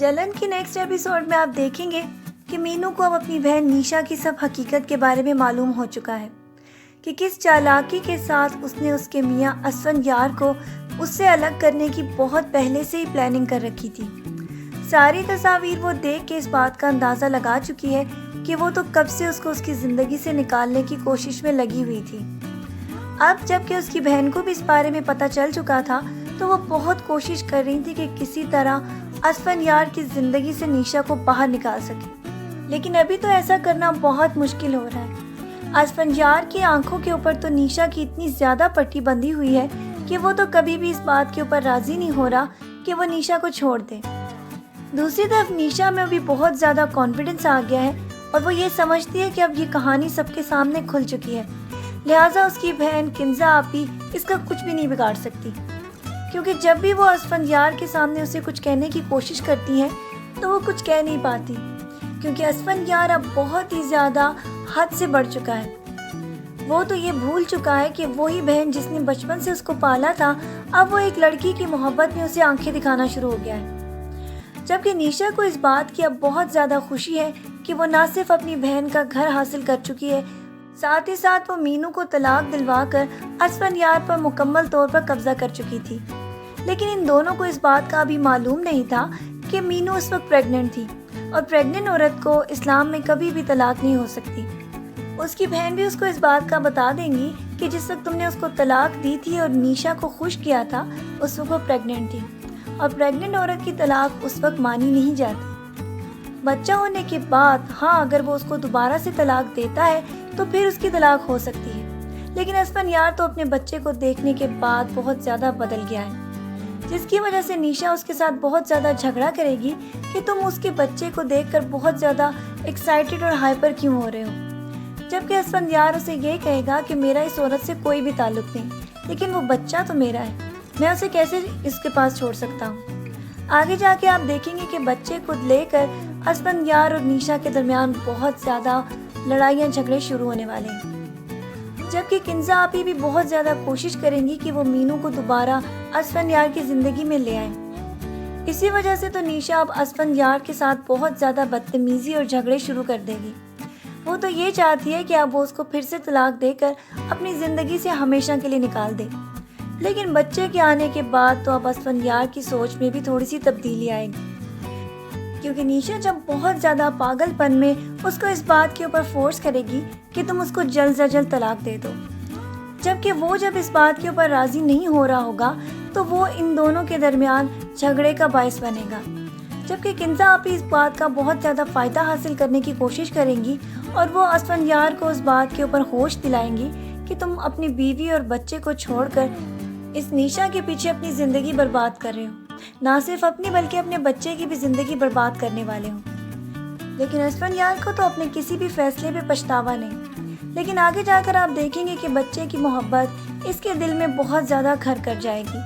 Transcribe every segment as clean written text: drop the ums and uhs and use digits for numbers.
جلن کی next episode میں آپ دیکھیں گے کہ مینو کو اب اپنی بہن نیشا کی سب حقیقت کے بارے میں معلوم ہو چکا ہے کہ کس چالاکی کے ساتھ اس نے اس کے میاں اسفندیار کو اس سے الگ کرنے کی بہت پہلے سے ہی پلاننگ کر رکھی تھی۔ ساری تصاویر وہ دیکھ کے اس بات کا اندازہ لگا چکی ہے کہ وہ تو کب سے اس کو اس کی زندگی سے نکالنے کی کوشش میں لگی ہوئی تھی۔ اب جب کہ اس کی بہن کو بھی اس بارے میں پتہ چل چکا تھا تو وہ بہت کوشش کر رہی تھی کہ کسی طرح اسفندیار کی زندگی سے نیشا کو باہر نکال سکے، لیکن ابھی تو ایسا کرنا بہت مشکل ہو رہا ہے۔ اسفندیار کی آنکھوں کے اوپر تو نیشا کی اتنی زیادہ پٹی بندھی ہوئی ہے کہ وہ تو کبھی بھی اس بات کے اوپر راضی نہیں ہو رہا کہ وہ نیشا کو چھوڑ دے۔ دوسری طرف نیشا میں بھی بہت زیادہ کانفیڈنس آ گیا ہے اور وہ یہ سمجھتی ہے کہ اب یہ کہانی سب کے سامنے کھل چکی ہے، لہٰذا اس کی بہن کنزا آپی اس کا کچھ بھی نہیں بگاڑ سکتی، کیونکہ جب بھی وہ اسفندیار کے سامنے اسے کچھ کہنے کی کوشش کرتی ہے تو وہ کچھ کہہ نہیں پاتی، کیونکہ اسفندیار اب بہت ہی زیادہ حد سے بڑھ چکا ہے۔ وہ تو یہ بھول چکا ہے کہ وہی بہن جس نے بچپن سے اس کو پالا تھا اب وہ ایک لڑکی کی محبت میں اسے آنکھیں دکھانا شروع ہو گیا ہے۔ جبکہ نیشا کو اس بات کی اب بہت زیادہ خوشی ہے کہ وہ نہ صرف اپنی بہن کا گھر حاصل کر چکی ہے، ساتھ ہی ساتھ وہ مینو کو طلاق دلوا کر اسفندیار پر مکمل طور پر قبضہ کر چکی تھی۔ لیکن ان دونوں کو اس بات کا ابھی معلوم نہیں تھا کہ مینو اس وقت پریگننٹ تھی، اور پریگننٹ عورت کو اسلام میں کبھی بھی طلاق نہیں ہو سکتی۔ اس کی بہن بھی اس کو اس بات کا بتا دیں گی کہ جس وقت تم نے اس کو طلاق دی تھی اور نیشا کو خوش کیا تھا اس وقت وہ پریگننٹ تھی، اور پریگننٹ عورت کی طلاق اس وقت مانی نہیں جاتی۔ بچہ ہونے کے بعد ہاں اگر وہ اس کو دوبارہ سے طلاق دیتا ہے تو پھر اس کی طلاق ہو سکتی ہے، لیکن اسفندیار تو اپنے بچے کو دیکھنے کے بعد بہت زیادہ بدل گیا ہے، جس کی وجہ سے نیشا اس کے ساتھ بہت زیادہ جھگڑا کرے گی کہ تم اس کے بچے کو دیکھ کر بہت زیادہ ایکسائٹڈ اور ہائپر کیوں ہو رہے ہو، جبکہ اسفندیار اسے یہ کہے گا کہ میرا اس عورت سے کوئی بھی تعلق نہیں، لیکن وہ بچہ تو میرا ہے، میں اسے کیسے اس کے پاس چھوڑ سکتا ہوں۔ آگے جا کے آپ دیکھیں گے کہ بچے کو لے کر اسفندیار اور نیشا کے درمیان بہت زیادہ لڑائیاں جھگڑے شروع ہونے والے ہیں، جبکہ کنزا آپی بھی بہت زیادہ کوشش کریں گی کہ وہ مینو کو دوبارہ اسفندیار کی زندگی میں لے آئیں۔ اسی وجہ سے تو نیشا اب اسفندیار کے ساتھ بہت زیادہ بدتمیزی اور جھگڑے شروع کر دے گی۔ وہ تو یہ چاہتی ہے کہ اب وہ اس کو پھر سے طلاق دے کر اپنی زندگی سے ہمیشہ کے لیے نکال دے، لیکن بچے کے آنے کے بعد تو اب اسفندیار کی سوچ میں بھی تھوڑی سی تبدیلی آئے گی، کیونکہ نیشا جب بہت زیادہ پاگل پن میں اس کو اس بات کے اوپر فورس کرے گی کہ تم اس کو جلد سے جلد طلاق دے دو، جبکہ وہ جب اس بات کے اوپر راضی نہیں ہو رہا ہوگا تو وہ ان دونوں کے درمیان جھگڑے کا باعث بنے گا، جبکہ کنزا آپی اس بات کا بہت زیادہ فائدہ حاصل کرنے کی کوشش کریں گی اور وہ اسفندیار کو اس بات کے اوپر ہوش دلائیں گی کہ تم اپنی بیوی اور بچے کو چھوڑ کر اس نیشا کے پیچھے اپنی زندگی برباد کر رہے ہو، نہ صرف اپنی بلکہ اپنے بچے کی بھی زندگی برباد کرنے والے ہوں۔ لیکن اسفندیار کو تو اپنے کسی بھی فیصلے پہ پچھتاوا نہیں، لیکن آگے جا کر آپ دیکھیں گے کہ بچے کی محبت اس کے دل میں بہت زیادہ گھر کر جائے گی،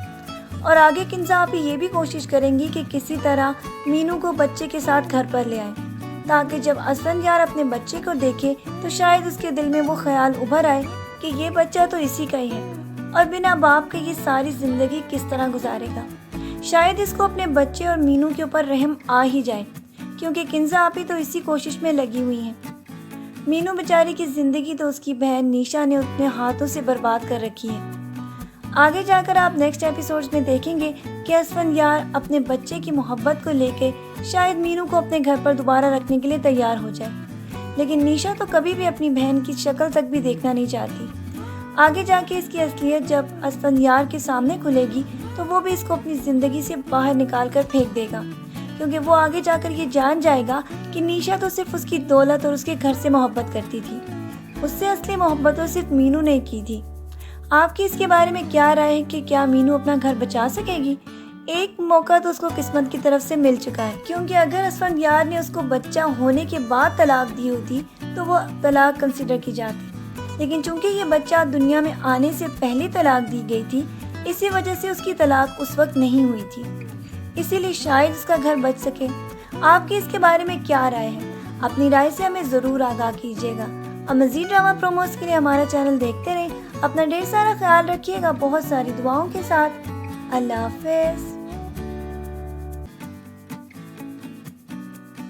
اور آگے کنزا آپی یہ بھی کوشش کریں گی کہ کسی طرح مینو کو بچے کے ساتھ گھر پر لے آئیں، تاکہ جب اسفندیار اپنے بچے کو دیکھے تو شاید اس کے دل میں وہ خیال ابھر آئے کہ یہ بچہ تو اسی کا ہی ہے، اور بنا باپ کے یہ ساری زندگی کس طرح گزارے گا۔ شاید اس کو اپنے بچے اور مینو کے اوپر رحم آ ہی جائے، کیونکہ کنزا آپی تو اسی کوشش میں لگی ہوئی ہیں۔ مینو بیچاری کی زندگی تو اس کی بہن نیشا نے اپنے ہاتھوں سے برباد کر رکھی ہے۔ آگے جا کر آپ نیکسٹ ایپیسوڈز میں دیکھیں گے کہ اسفندیار اپنے بچے کی محبت کو لے کے شاید مینو کو اپنے گھر پر دوبارہ رکھنے کے لیے تیار ہو جائے، لیکن نیشا تو کبھی بھی اپنی بہن کی شکل تک بھی دیکھنا نہیں چاہتی۔ آگے جا کے اس کی اصلیت جب اسفندیار کے سامنے کھلے گی تو وہ بھی اس کو اپنی زندگی سے باہر نکال کر پھینک دے گا، کیونکہ وہ آگے جا کر یہ جان جائے گا کہ نیشا تو صرف اس کی دولت اور اس کے گھر سے محبت کرتی تھی، اس سے اصلی محبت تو صرف مینو نے کی تھی۔ آپ کی اس کے بارے میں کیا رائے ہے کہ کیا مینو اپنا گھر بچا سکے گی؟ ایک موقع تو اس کو قسمت کی طرف سے مل چکا ہے، کیونکہ اگر اسفندیار نے اس کو بچہ ہونے کے بعد طلاق دی ہوتی تو وہ طلاق کنسیڈر کی جاتی، لیکن چونکہ یہ بچہ دنیا میں آنے سے پہلے طلاق دی گئی تھی اسی وجہ سے اس کی طلاق اس وقت نہیں ہوئی تھی، اسی لیے شاید اس کا گھر بچ سکے۔ آپ کی اس کے بارے میں کیا رائے ہے؟ اپنی رائے سے ہمیں ضرور آگاہ کیجیے گا، اور مزید ڈرامہ پروموز کے لیے ہمارا چینل دیکھتے رہیں۔ اپنا ڈھیر سارا خیال رکھیے گا، بہت ساری دعاؤں کے ساتھ۔ اللہ حافظ۔